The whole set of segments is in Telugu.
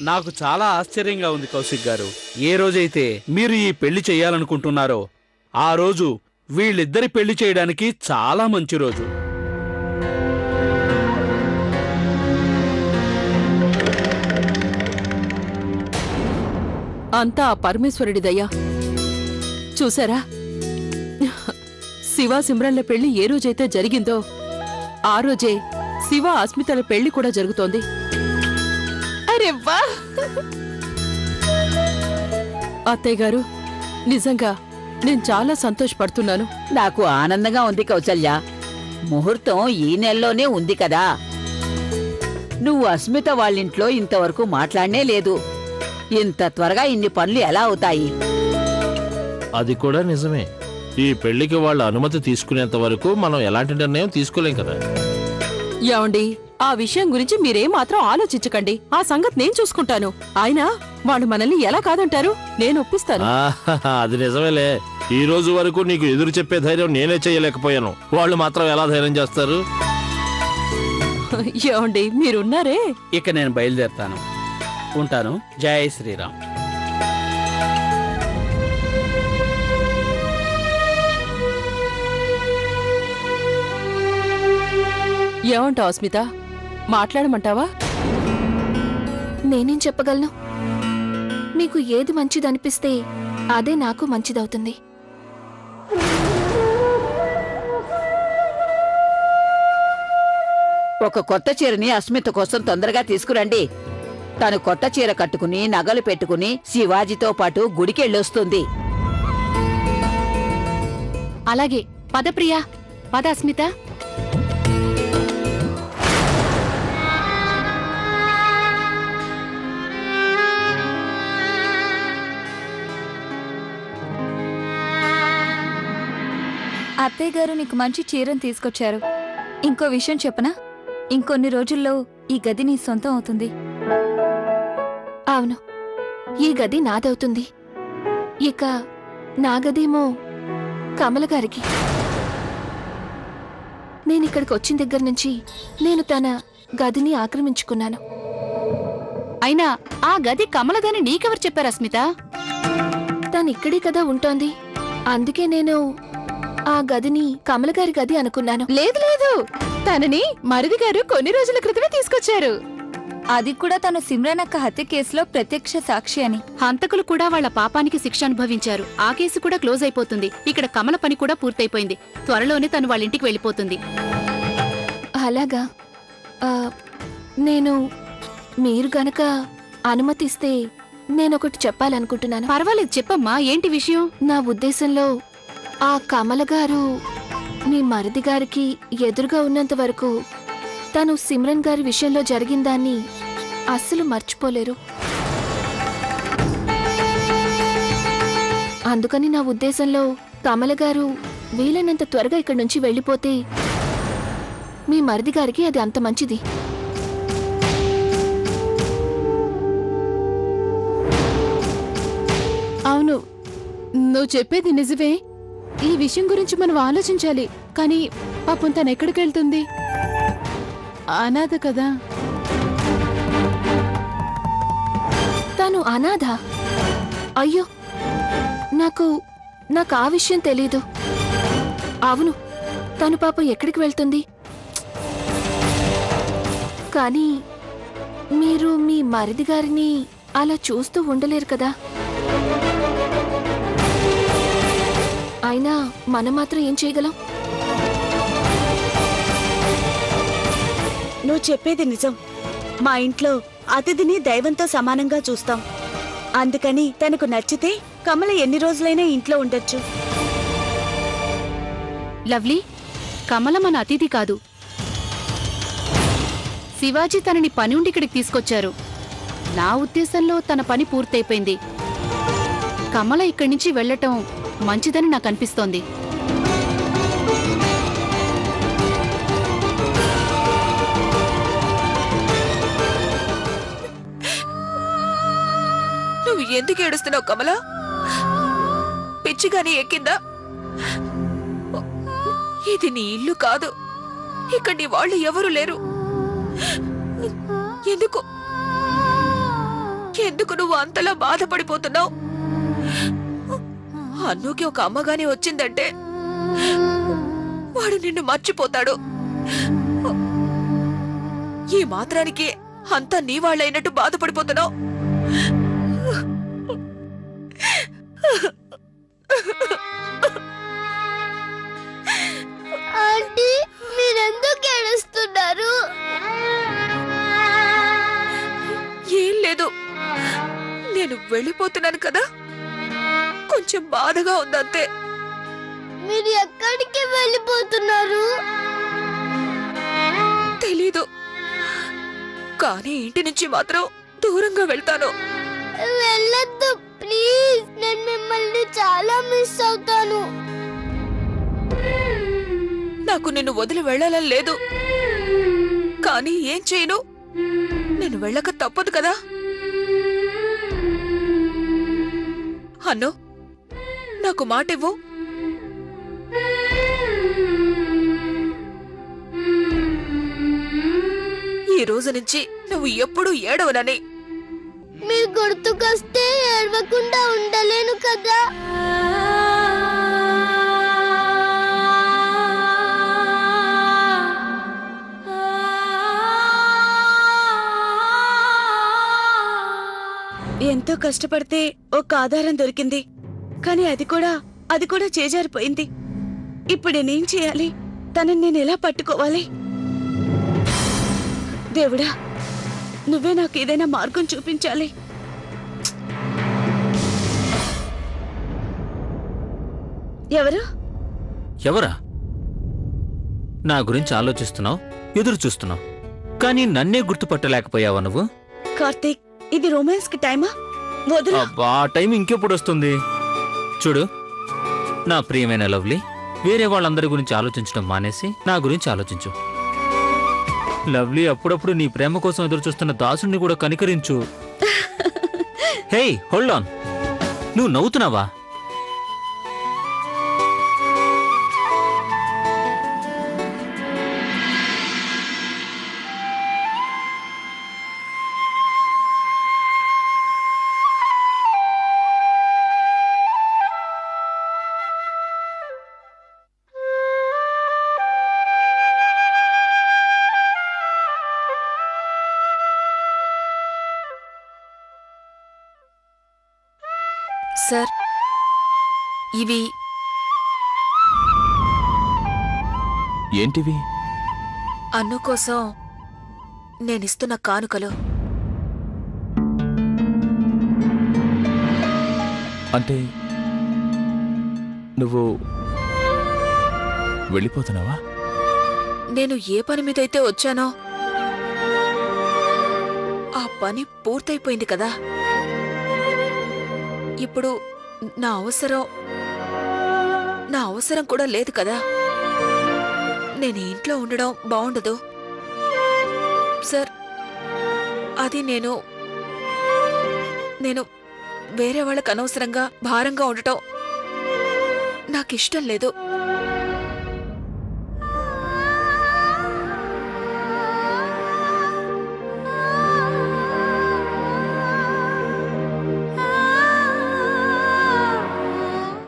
నాకు చాలా ఆశ్చర్యంగా ఉంది కౌశిక్ గారు. ఏ రోజైతే మీరు ఈ పెళ్లి చెయ్యాలనుకుంటున్నారో ఆ రోజు వీళ్ళిద్దరి పెళ్లి చేయడానికి చాలా మంచి రోజు. అంతా ఆ పరమేశ్వరుడి దయ్యా. చూసారా, శివ సిమ్రన్ల పెళ్లి ఏ రోజైతే జరిగిందో ఆ రోజే శివ అస్మితల పెళ్లి కూడా జరుగుతోంది. అరే వా! అత్తయ్య గారు, నిజంగా నేను చాలా సంతోషపడుతున్నాను. నాకు ఆనందంగా ఉంది కౌసల్య. ముహూర్తం ఈ నెలలోనే ఉంది కదా. నువ్వు అస్మిత వాళ్ళింట్లో ఇంతవరకు మాట్లాడనే లేదు. ఇంత త్వరగా ఇన్ని పనులు ఎలా అవుతాయి? అది కూడా నిజమే. ఈ పెళ్లికి వాళ్ళ అనుమతి తీసుకునేంత వరకు మనం ఎలాంటి నిర్ణయం తీసుకోలేం కదా. ఏమండి, ఆ విషయం గురించి మీరేం మాత్రం ఆలోచించకండి. ఆ సంగతి నేను చూసుకుంటాను. ఆయన వాళ్ళు మనల్ని ఎలా కాదంటారు? నేను ఒప్పిస్తాను. అది నిజమేలే. ఈ రోజు వరకు నీకు ఎదురు చెప్పే ధైర్యం నేనే చేయలేకపోయాను. వాళ్ళు మాత్రం ఎలా ధైర్యం చేస్తారు? ఏమండి, మీరున్నారే. ఇక నేను బయలుదేరతాను. ఉంటాను. జై శ్రీరామ్. ఏమంటావు అస్మిత? మాట్లాడమంటావా? నేనేం చెప్పగలను? మీకు ఏది మంచిదనిపిస్తే అదే నాకు మంచిదవుతుంది. ఒక కొత్త చీరని అస్మిత కోసం తొందరగా తీసుకురండి. తను కొత్త చీర కట్టుకుని నగలు పెట్టుకుని శివాజీతో పాటు గుడికెళ్ళొస్తుంది. అలాగే. పద ప్రియా, పద అస్మిత. అత్తయ్య గారు నీకు మంచి చీరను తీసుకొచ్చారు. ఇంకో విషయం చెప్పనా? ఇంకొన్ని రోజుల్లో ఈ గది నీ సొంతం అవుతుంది. అవును, ఈ గది నాదవుతుంది. ఇక నా గదేమో కమల గారికి. నేనిక్కడికి వచ్చిన దగ్గర నుంచి నేను తన గదిని ఆక్రమించుకున్నాను. అయినా ఆ గది కమలదని నీకెవరు చెప్పారు అస్మిత? తనిక్కడే కదా ఉంటోంది. అందుకే నేను ఆ గదిని కమలగారి గది అనుకున్నాను. లేదు లేదు, తనని మరిది గారు కొన్ని రోజుల క్రితమే తీసుకొచ్చారు. అది కూడా తను సిమ్రన్ అక్క హత్య కేసులో ప్రత్యక్ష సాక్షి అని. హంతకులు కూడా వాళ్ల పాపానికి శిక్ష అనుభవించారు. ఆ కేసు కూడా క్లోజ్ అయిపోతుంది. ఇక్కడ కమల పని కూడా పూర్తయిపోయింది. త్వరలోనే తను వాళ్ళ ఇంటికి వెళ్ళిపోతుంది. అలాగా? నేను మీరు గనక అనుమతిస్తే నేనొకటి చెప్పాలనుకుంటున్నాను. పర్వాలేదు, చెప్పమ్మా. ఏంటి విషయం? నా ఉద్దేశంలో ఆ కమల గారు మీ మరిది గారికి ఎదురుగా ఉన్నంత వరకు తను సిమ్రన్ గారి విషయంలో జరిగిందాన్ని అస్సలు మర్చిపోలేరు. అందుకని నా ఉద్దేశంలో కమల గారు వీలైనంత త్వరగా ఇక్కడి నుంచి వెళ్ళిపోతే మీ మరిది గారికి అది అంత మంచిది. అవును, నువ్వు చెప్పేది నిజమే. ఈ విషయం గురించి మనం ఆలోచించాలి. కానీ పాపం తను ఎక్కడికి వెళ్తుంది? అనాథ కదా. తను అనాథ? అయ్యో, నాకు ఆ విషయం తెలీదు. అవును, తను పాపం ఎక్కడికి వెళ్తుంది? కానీ మీరు మీ మరిది గారిని అలా చూస్తూ ఉండలేరు కదా. అయినా మనం మాత్రం ఏం చేయగలం? నువ్వు చెప్పేది నిజం. మా ఇంట్లో అతిథిని దైవంతో సమానంగా చూస్తాం. అందుకని తనకు నచ్చితే కమల ఎన్ని రోజులైనా ఇంట్లో ఉండొచ్చు. లవ్లీ, కమల మన అతిథి కాదు. శివాజీ తనని పని ఉండి ఇక్కడికి తీసుకొచ్చారు. నా ఉద్దేశంలో తన పని పూర్తయిపోయింది. కమల ఇక్కడి నుంచి వెళ్లటం మంచిదని నాకు అనిపిస్తోంది. నువ్వు ఎందుకు ఏడుస్తున్నావు కమల? పిచ్చిగాని ఎక్కిందా? ఇది నీ ఇల్లు కాదు. ఇక్కడ నీ వాళ్ళు ఎవరు లేరు. ఎందుకు ఎందుకు నువ్వు అంతలా బాధపడిపోతున్నావు? అన్నుకి ఒక అమ్మగానే వచ్చిందంటే వాడు నిన్ను మర్చిపోతాడు. ఈ మాత్రానికి అంతా నీ వాళ్ళైనట్టు బాధపడిపోతున్నావు. ఆంటీ, మీరెందుకు ఏడుస్తున్నారు? ఏం లేదు, నేను వెళ్ళిపోతున్నాను కదా, కొంచెం బాధగా ఉందంతే. మీరు ఎక్కడికి వెళ్ళిపోతున్నారు? తెలీదు, కానీ ఇంటి నుంచి మాత్రం దూరంగా వెళ్తాను. వెళ్ళొద్దు ప్లీజ్, నేను మిమ్మల్ని చాలా మిస్ అవుతాను. నాకు నిన్ను వదిలి వెళ్ళాలని లేదు, కానీ ఏం చేయను, నేను వెళ్ళక తప్పదు కదా. అన్నో, నాకు మాట ఇవ్వు. ఈ రోజు నుంచి నువ్వు ఎప్పుడూ ఏడవనని. మీరు గుర్తుకొస్తే ఏడవకుండా ఉండలేను కదా. ఎంతో కష్టపడితే ఒక ఆధారం దొరికింది, కానీ అది కూడా చేజారిపోయింది. ఇప్పుడు నేనేం చేయాలి? తనని నేను ఎలా పట్టుకోవాలి? దేవుడా, నువ్వే నాకు ఏదైనా మార్గం చూపించాలి. ఎవరు? ఎవరా? నా గురించి ఆలోచిస్తున్నావు, ఎదురు చూస్తున్నావు, కానీ నన్నే గుర్తుపట్టలేకపోయావా నువ్వు? కార్తీక్, ఇది రొమాన్స్ కి టైమా? వదులు. అబ్బా, టైం ఇంకెప్పుడు వస్తుంది? చూడు నా ప్రియమైన లవ్లీ, వేరే వాళ్ళందరి గురించి ఆలోచించడం మానేసి నా గురించి ఆలోచించు. లవ్లీ, అప్పుడప్పుడు నీ ప్రేమ కోసం ఎదురు చూస్తున్న దాసుని కూడా కనికరించు. హే, హోల్డ్ ఆన్, నువ్వు నవ్వుతున్నావా? సార్, ఇవి ఏంటివి? అన్ను కోసం నేనిస్తున్న కానుకలు. అంటే నువ్వు వెళ్ళిపోతున్నావా? నేను ఏ పని మీదైతే వచ్చానో ఆ పని పూర్తయిపోయింది కదా. ఇప్పుడు నా అవసరం కూడా లేదు కదా. నేను ఇంట్లో ఉండడం బాగుండదు సార్. అది నేను వేరే వాళ్ళకు అనవసరంగా భారంగా ఉండటం నాకిష్టం లేదు.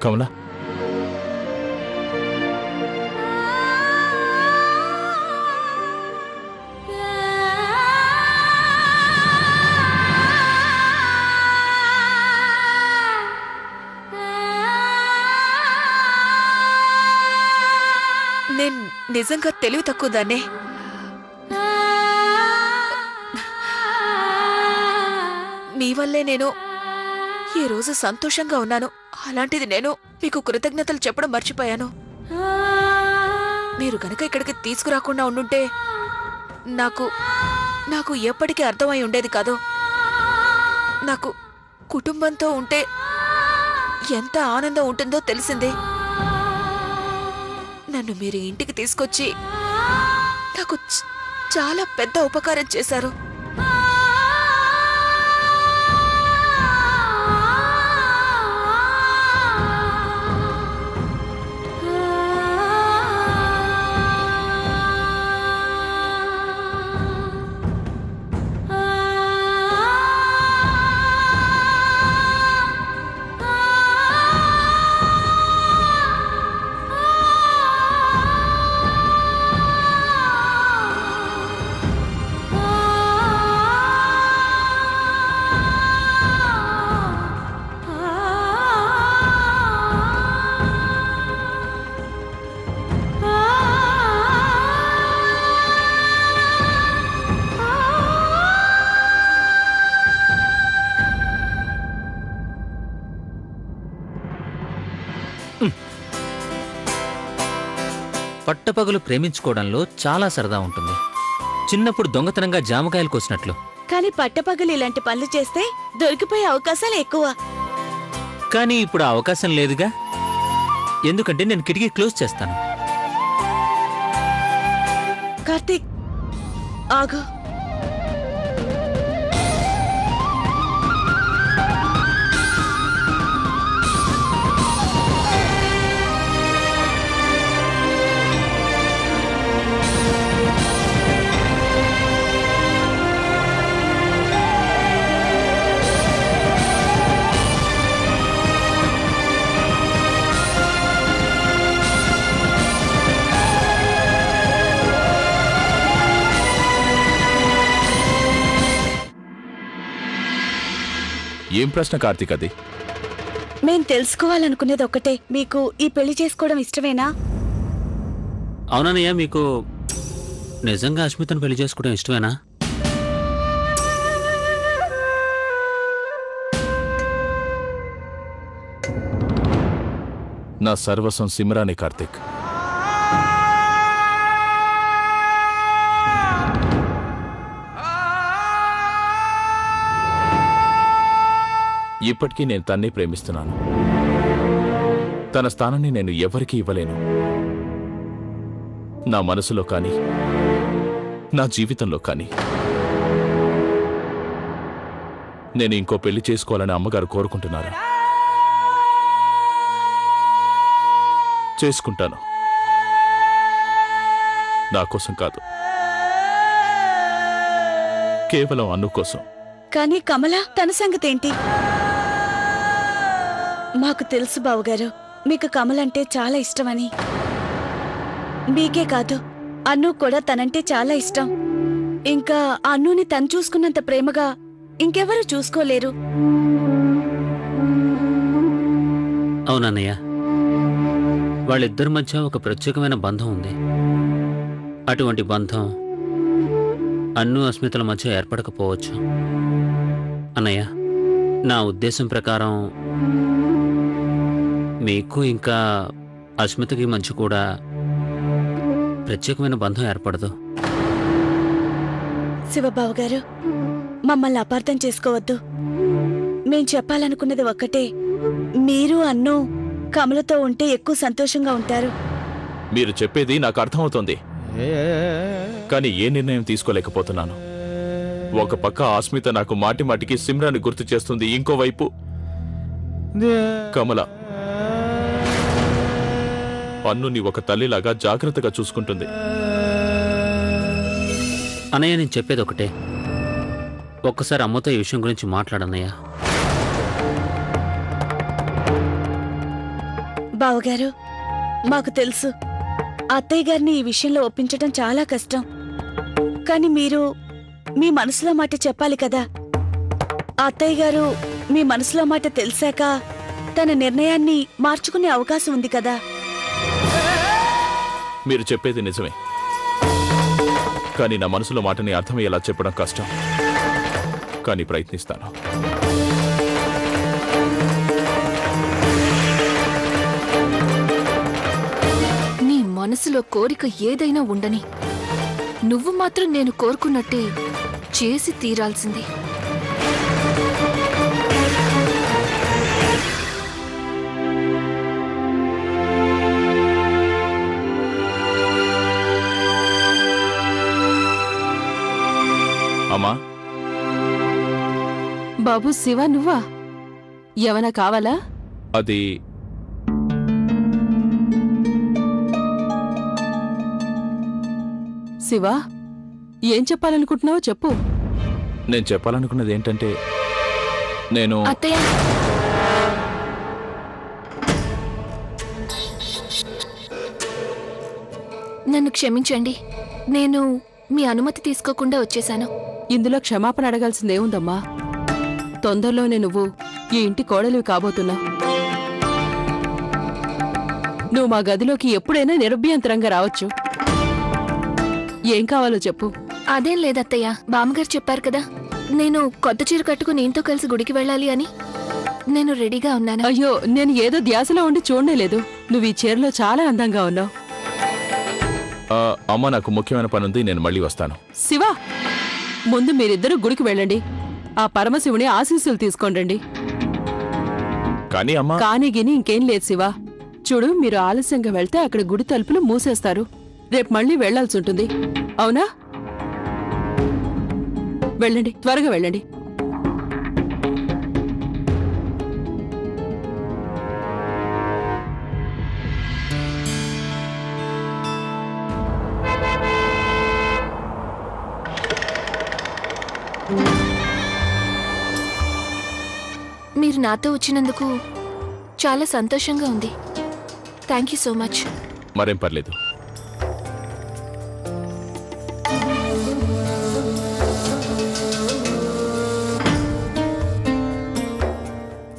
కమలా, నేను నిజంగా తెలివి తక్కువ దాన్నే. మీ వల్లే నేను ఈ రోజు సంతోషంగా ఉన్నాను. అలాంటిది నేను మీకు కృతజ్ఞతలు చెప్పడం మర్చిపోయాను. మీరు గనక ఇక్కడికి తీసుకురాకుండా ఉండుంటే నాకు ఎప్పటికీ అర్థమై ఉండేది కాదు. నాకు కుటుంబంతో ఉంటే ఎంత ఆనందం ఉంటుందో తెలిసిందే. నన్ను మీరు ఇంటికి తీసుకొచ్చి నాకు చాలా పెద్ద ఉపకారం చేశారు. పట్టపగలు ప్రేమించుకోవడంలో చాలా సరదా ఉంటుంది. చిన్నప్పుడు దొంగతనంగా జామకాయలు కోసినట్లు. కానీ పట్టపగలు ఇలాంటి పనులు చేస్తే దొరికిపోయే అవకాశాలు ఎక్కువ. కానీ ఇప్పుడు ఆ అవకాశం లేదుగా, ఎందుకంటే నేను కిటికీ క్లోజ్ చేస్తాను. కార్తీక్ ఆగు. ఏం ప్రశ్న కార్తీక్ అది? మేం తెలుసుకోవాలనుకునేది ఒక్కటే, మీకు ఈ పెళ్లి చేసుకోవడం ఇష్టమేనా? అవునన్నయ్య, మీకు నిజంగా అస్మితను పెళ్లి చేసుకోవడం ఇష్టమేనా? నా సర్వస్వం సిమ్రానే కార్తీక్. ఇప్పటికీ నేను తన్నే ప్రేమిస్తున్నాను. తన స్థానాన్ని నేను ఎవరికీ ఇవ్వలేను. నా మనసులో కానీ నా జీవితంలో కానీ. నేను ఇంకో పెళ్లి చేసుకోవాలని అమ్మగారు కోరుకుంటున్నారు. చేసుకుంటాను. నా కోసం కాదు, కేవలం అన్ను కోసం. కానీ కమల, తన సంగతేంటి? మాకు తెలుసు బావగారు, మీకు కమలంటే చాలా ఇష్టమని. మీకే కాదు, అన్ను కూడా తనంటే చాలా ఇష్టం. ఇంకా అన్నుని తను చూసుకున్నంత ప్రేమగా ఇంకెవరూ చూసుకోలేరు. అవునన్నయ్య, వాళ్ళిద్దరి మధ్య ఒక ప్రత్యేకమైన బంధం ఉంది. అటువంటి బంధం అన్ను అస్మితల మధ్య ఏర్పడకపోవచ్చు. అన్నయ్య, నా ఉద్దేశం ప్రకారం మీకు ఇంకా అస్మితకి మధ్య కూడా ప్రత్యేకమైన బంధం ఏర్పడదు. శివబాబు గారు, మమ్మల్ని అపార్థం చేసుకోవద్దు. మేం చెప్పాలనుకున్నది ఒక్కటే, మీరు అన్ను కమలతో ఉంటే ఎక్కువ సంతోషంగా ఉంటారు. మీరు చెప్పేది నాకు అర్థమవుతోంది, కానీ ఏ నిర్ణయం తీసుకోలేకపోతున్నాను. ఒక పక్క ఆస్మిత నాకు మాటి మాటికి సిమ్రాన్ని గుర్తు చేస్తుంది, ఇంకోవైపు కమల అన్నుని ఒక తల్లిలాగా జాగ్రత్తగా చూసుకుంటుంది. అన్నయ్య, నేను చెప్పేది ఒకటే, ఒక్కసారి అమ్మతో ఈ విషయం గురించి మాట్లాడన్నయ్య. బావగారు, మాకు తెలుసు అత్తయ్య గారిని ఈ విషయంలో ఒప్పించడం చాలా కష్టం. కానీ మీరు మీ మనసులో మాట చెప్పాలి కదా. అత్తయ్య గారు మీ మనసులో మాట తెలిసాక తన నిర్ణయాన్ని మార్చుకునే అవకాశం ఉంది కదా. మీరు చెప్పేది నిజమే, కానీ నా మనసులో మాటని అర్థమయ్యేలా చెప్పడం కష్టం. కానీ ప్రయత్నిస్తాను. నీ మనసులో కోరిక ఏదైనా ఉండని, నువ్వు మాత్రం నేను కోరుకున్నట్టే చేసి తీరాల్సింది. అమ్మా, బాబు శివ, నువ్వా? ఏమైనా కావాలా? అది శివ, ఏం చెప్పాలనుకుంటున్నావో చెప్పు. నేను చెప్పాలనుకున్నది ఏంటంటే, నేను అత్తయ్య, నన్ను క్షమించండి. నేను మీ అనుమతి తీసుకోకుండా వచ్చేశాను. ఇందులో క్షమాపణ అడగాల్సిందేముందమ్మా? తొందరలోనే నువ్వు ఈ ఇంటి కోడలివి కాబోతున్నావు. నువ్వు మా గదిలోకి ఎప్పుడైనా నిరభ్యంతరంగా రావచ్చు. ఏం కావాలో చెప్పు. అదేం లేదత్తయ్య, బామ్మగారు చెప్పారు కదా, నేను కొత్త చీర కట్టుకుని ఇంతో కలిసి గుడికి వెళ్ళాలి అని. నేను రెడీగా ఉన్నాను. అయ్యో, నేను ఏదో ధ్యాసలో ఉండి చూడలేదు. నువ్వు ఈ చీరలో చాలా అందంగా ఉన్నావు. అమ్మ, నాకు ముఖ్యమైన పని ఉంది, నేను మళ్ళీ వస్తాను. శివ, ముందు మీరిద్దరూ గుడికి వెళ్ళండి. ఆ పరమశివుని ఆశీస్సులు తీసుకోండి. కానీ అమ్మా. కానీ గిని ఇంకేం లేదు శివ. చూడు, మీరు ఆలస్యంగా వెళ్తే అక్కడ గుడి తలుపులు మూసేస్తారు. రేపు మళ్ళీ వెళ్లాల్సి ఉంటుంది. అవునా? వెళ్ళండి, త్వరగా వెళ్ళండి. మీరు నాతో వచ్చినందుకు చాలా సంతోషంగా ఉంది. Thank you so much. మరేం పర్లేదు.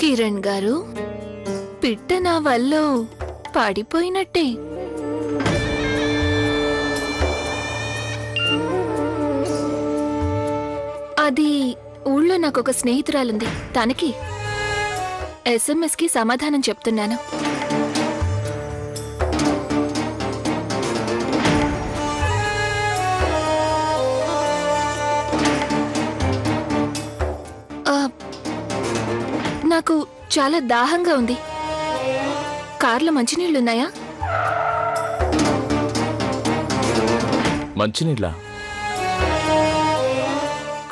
కిరణ్ గారు, పిట్ట నా వల్ల పడిపోయినట్టే. అది ఊళ్ళో నాకొక స్నేహితురాలుంది. తనకి SMS కి సమాధానం చెప్తున్నాను. నాకు చాలా దాహంగా ఉంది. కార్లో మంచినీళ్ళున్నాయా? మంచినీళ్ళ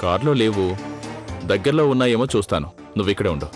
కార్లో లేవు. దగ్గరలో ఉన్నాయేమో చూస్తాను. నువ్విక్కడే ఉండు.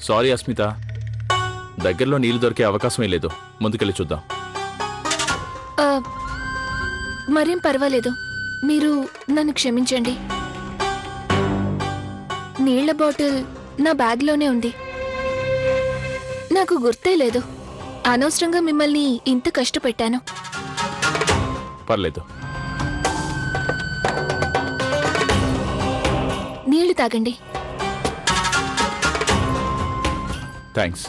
సారీ అస్మిత, దగ్గరలో నీళ్లు దొరికే అవకాశమే లేదు. ముందుకెళ్ళి చూద్దాం. మరేం పర్వాలేదు, మీరు నన్ను క్షమించండి. నీళ్ల బాటిల్ నా బ్యాగ్లోనే ఉంది. నాకు గుర్తే లేదు. అనవసరంగా మిమ్మల్ని ఇంత కష్టపెట్టాను. పర్లేదు. నీళ్లు తాగండి. థ్యాంక్స్.